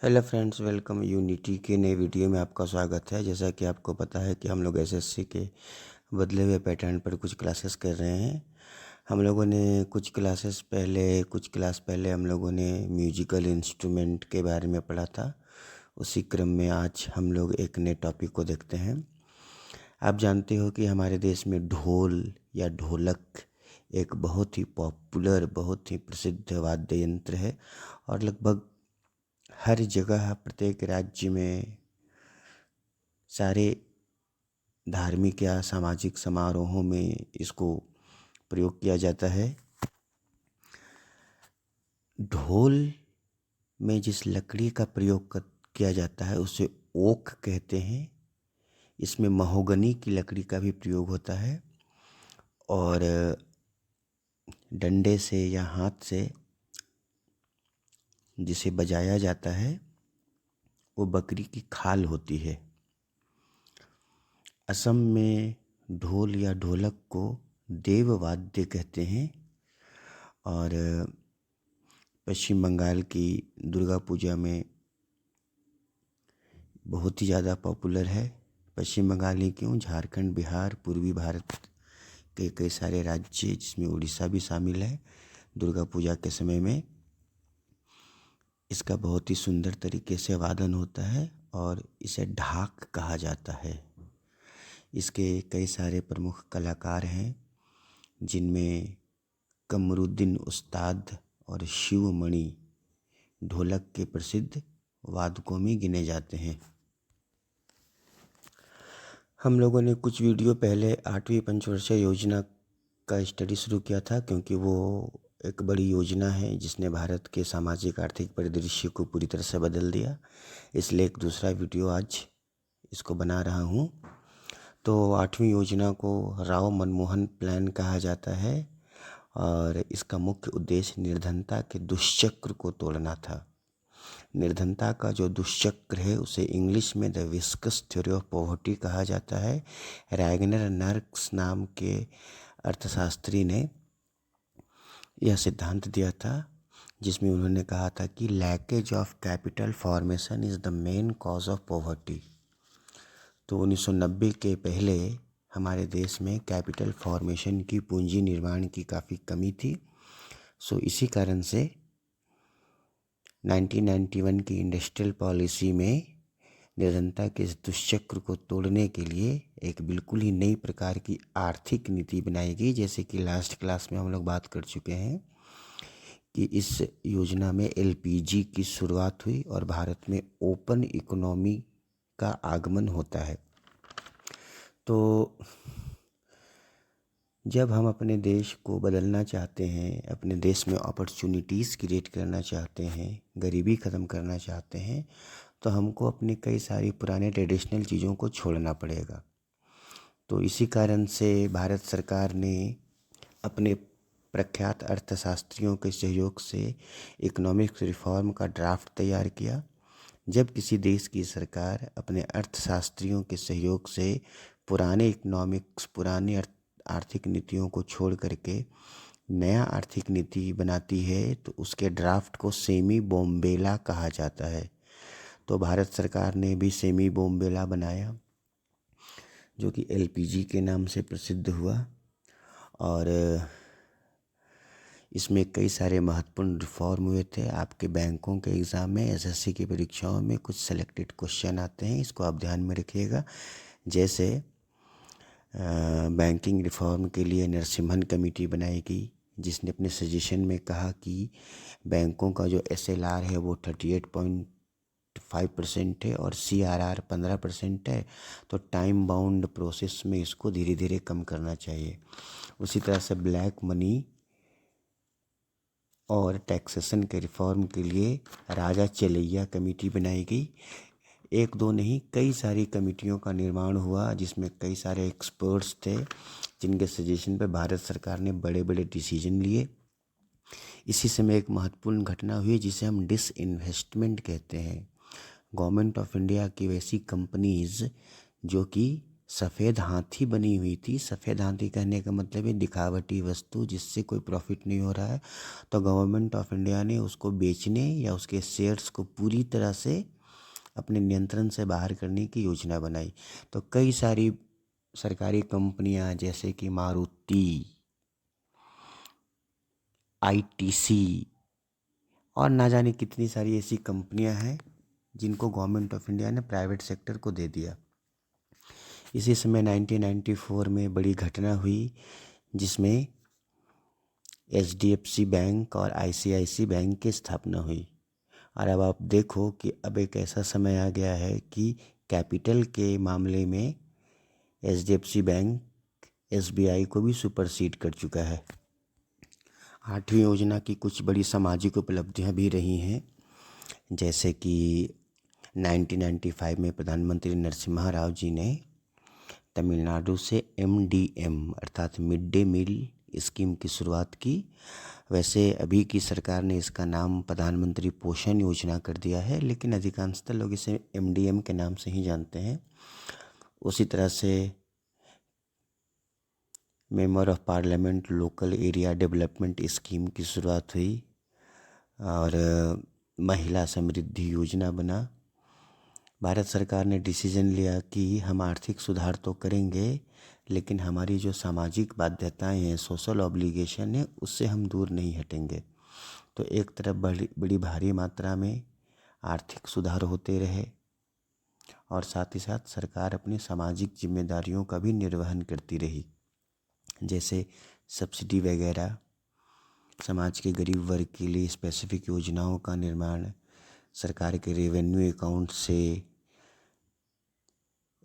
Hello friends, welcome. Unity के नए video में आपका स्वागत है। जैसा कि आपको पता है कि हम लोग एसएससी के बदले हुए पैटर्न पर कुछ क्लासेस कर रहे हैं। हम लोगों ने कुछ क्लास पहले हम लोगों ने म्यूजिकल इंस्ट्रूमेंट के बारे में पढ़ा था। उसी क्रम में आज हम लोग एक नए टॉपिक को देखते हैं। आप जानते हो कि हमारे देश में ढोल या ढोलक एक बहुत ही पॉपुलर, बहुत ही प्रसिद्ध वाद्य यंत्र है और लगभग हर जगह, प्रत्येक राज्य में सारे धार्मिक या सामाजिक समारोहों में इसको प्रयोग किया जाता है। ढोल में जिस लकड़ी का प्रयोग किया जाता है उसे ओक कहते हैं। इसमें महोगनी की लकड़ी का भी प्रयोग होता है और डंडे से या हाथ से जिसे बजाया जाता है वो बकरी की खाल होती है। असम में ढोल या ढोलक को देव वाद्य कहते हैं और पश्चिम बंगाल की दुर्गा पूजा में बहुत ही ज़्यादा पॉपुलर है। पश्चिम बंगाल ही क्यों, झारखंड, बिहार, पूर्वी भारत के कई सारे राज्य जिसमें उड़ीसा भी शामिल है, दुर्गा पूजा के समय में इसका बहुत ही सुंदर तरीके से वादन होता है और इसे ढाक कहा जाता है। इसके कई सारे प्रमुख कलाकार हैं जिनमें कमरुद्दीन उस्ताद और शिवमणि ढोलक के प्रसिद्ध वादकों में गिने जाते हैं। हम लोगों ने कुछ वीडियो पहले 8वीं पंचवर्षीय योजना का स्टडी शुरू किया था, क्योंकि वो एक बड़ी योजना है जिसने भारत के सामाजिक आर्थिक परिदृश्य को पूरी तरह से बदल दिया। इसलिए एक दूसरा वीडियो आज इसको बना रहा हूँ। तो 8वीं योजना को राव मनमोहन प्लान कहा जाता है और इसका मुख्य उद्देश्य निर्धनता के दुष्चक्र को तोड़ना था। निर्धनता का जो दुष्चक्र है उसे इंग्लिश में the viscous theory of poverty कहा जाता है। रैगनर नर्क्स नाम के अर्थशास्त्री ने यह सिद्धांत दिया था, जिसमें उन्होंने कहा था कि lackage of capital formation is the main cause of poverty. तो 1990 के पहले हमारे देश में कैपिटल फॉर्मेशन की, पूंजी निर्माण की काफ़ी कमी थी। इसी कारण से 1991 की इंडस्ट्रियल पॉलिसी में निर्धनता के इस दुष्चक्र को तोड़ने के लिए एक बिल्कुल ही नई प्रकार की आर्थिक नीति बनाई गई। जैसे कि लास्ट क्लास में हम लोग बात कर चुके हैं कि इस योजना में एलपीजी की शुरुआत हुई और भारत में ओपन इकोनॉमी का आगमन होता है। तो जब हम अपने देश को बदलना चाहते हैं, अपने देश में अपॉर्चुनिटीज़ क्रिएट करना चाहते हैं, गरीबी ख़त्म करना चाहते हैं, तो हमको अपनी कई सारी पुराने ट्रेडिशनल चीज़ों को छोड़ना पड़ेगा। तो इसी कारण से भारत सरकार ने अपने प्रख्यात अर्थशास्त्रियों के सहयोग से इकोनॉमिक रिफॉर्म का ड्राफ्ट तैयार किया। जब किसी देश की सरकार अपने अर्थशास्त्रियों के सहयोग से पुरानी आर्थिक नीतियों को छोड़ करके नया आर्थिक नीति बनाती है तो उसके ड्राफ्ट को सेमी बोम्बेला कहा जाता है। तो भारत सरकार ने भी सेमी बोम्बेला बनाया, जो कि एलपीजी के नाम से प्रसिद्ध हुआ और इसमें कई सारे महत्वपूर्ण रिफॉर्म हुए थे। आपके बैंकों के एग्ज़ाम में, एसएससी की परीक्षाओं में कुछ सेलेक्टेड क्वेश्चन आते हैं, इसको आप ध्यान में रखिएगा। जैसे बैंकिंग रिफॉर्म के लिए नरसिम्हन कमेटी बनाई गई, जिसने अपने सजेशन में कहा कि बैंकों का जो एसएलआर है वो 38.5% है और सीआरआर 15% है, तो टाइम बाउंड प्रोसेस में इसको धीरे धीरे कम करना चाहिए। उसी तरह से ब्लैक मनी और टैक्सेशन के रिफॉर्म के लिए राजा चेलैया कमेटी बनाई गई। एक दो नहीं, कई सारी कमेटियों का निर्माण हुआ, जिसमें कई सारे एक्सपर्ट्स थे जिनके सजेशन पे भारत सरकार ने बड़े बड़े डिसीजन लिए। इसी समय एक महत्वपूर्ण घटना हुई जिसे हम डिसइन्वेस्टमेंट कहते हैं। गवर्नमेंट ऑफ इंडिया की वैसी कंपनीज़ जो कि सफ़ेद हाथी बनी हुई थी। सफ़ेद हाथी कहने का मतलब है दिखावटी वस्तु जिससे कोई प्रॉफिट नहीं हो रहा है। तो गवर्नमेंट ऑफ इंडिया ने उसको बेचने या उसके शेयर्स को पूरी तरह से अपने नियंत्रण से बाहर करने की योजना बनाई। तो कई सारी सरकारी कंपनियां जैसे कि मारुति, आईटीसी और ना जाने कितनी सारी ऐसी कंपनियां हैं जिनको गवर्नमेंट ऑफ इंडिया ने प्राइवेट सेक्टर को दे दिया। इसी समय 1994 में बड़ी घटना हुई जिसमें एचडीएफसी बैंक और आईसीआईसी बैंक की स्थापना हुई। और अब आप देखो कि अब एक ऐसा समय आ गया है कि कैपिटल के मामले में एचडीएफसी बैंक एसबीआई को भी सुपरसीड कर चुका है। 8वीं योजना की कुछ बड़ी सामाजिक उपलब्धियां भी रही हैं, जैसे कि 1995 में प्रधानमंत्री नरसिम्हा राव जी ने तमिलनाडु से एमडीएम अर्थात मिड डे मील स्कीम की शुरुआत की। वैसे अभी की सरकार ने इसका नाम प्रधानमंत्री पोषण योजना कर दिया है, लेकिन अधिकांशतः लोग इसे एमडीएम के नाम से ही जानते हैं। उसी तरह से member of parliament local area development scheme की शुरुआत हुई और महिला समृद्धि योजना बना। भारत सरकार ने डिसीजन लिया कि हम आर्थिक सुधार तो करेंगे, लेकिन हमारी जो सामाजिक बाध्यताएं हैं, सोशल ऑब्लिगेशन है, उससे हम दूर नहीं हटेंगे। तो एक तरफ बड़ी भारी मात्रा में आर्थिक सुधार होते रहे और साथ ही साथ सरकार अपनी सामाजिक जिम्मेदारियों का भी निर्वहन करती रही, जैसे सब्सिडी वगैरह, समाज के गरीब वर्ग के लिए स्पेसिफिक योजनाओं का निर्माण, सरकार के रेवेन्यू अकाउंट से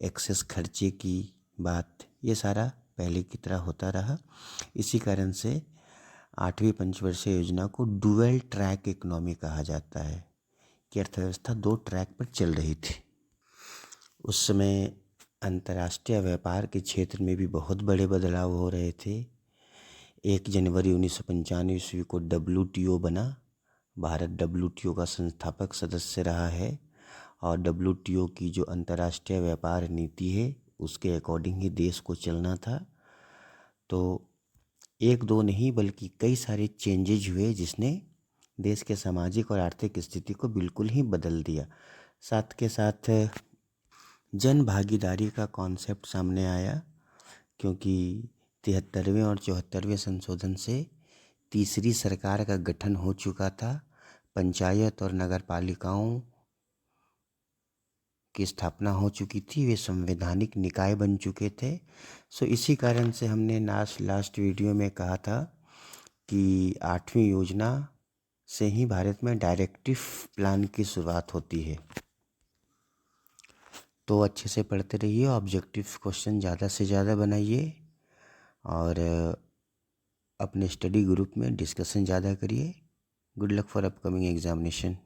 एक्सेस खर्चे की बात, ये सारा पहले की तरह होता रहा। इसी कारण से 8वीं पंचवर्षीय योजना को डुअल ट्रैक इकोनॉमी कहा जाता है कि अर्थव्यवस्था 2 ट्रैक पर चल रही थी। उस समय अंतर्राष्ट्रीय व्यापार के क्षेत्र में भी बहुत बड़े बदलाव हो रहे थे। 1 जनवरी 1995 ईस्वी को WTO बना। भारत WTO का संस्थापक सदस्य रहा है और WTO की जो अंतर्राष्ट्रीय व्यापार नीति है उसके अकॉर्डिंग ही देश को चलना था। तो 1-2 नहीं बल्कि कई सारे चेंजेज हुए जिसने देश के सामाजिक और आर्थिक स्थिति को बिल्कुल ही बदल दिया। साथ के साथ जन भागीदारी का कॉन्सेप्ट सामने आया, क्योंकि 73वें और 74वें संशोधन से तीसरी सरकार का गठन हो चुका था। पंचायत और नगर पालिकाओं की स्थापना हो चुकी थी, वे संवैधानिक निकाय बन चुके थे। सो इसी कारण से हमने लास्ट वीडियो में कहा था कि 8वीं योजना से ही भारत में डायरेक्टिव प्लान की शुरुआत होती है। तो अच्छे से पढ़ते रहिए, ऑब्जेक्टिव क्वेश्चन ज़्यादा से ज़्यादा बनाइए और अपने स्टडी ग्रुप में डिस्कशन ज़्यादा करिए। Good luck for upcoming examination.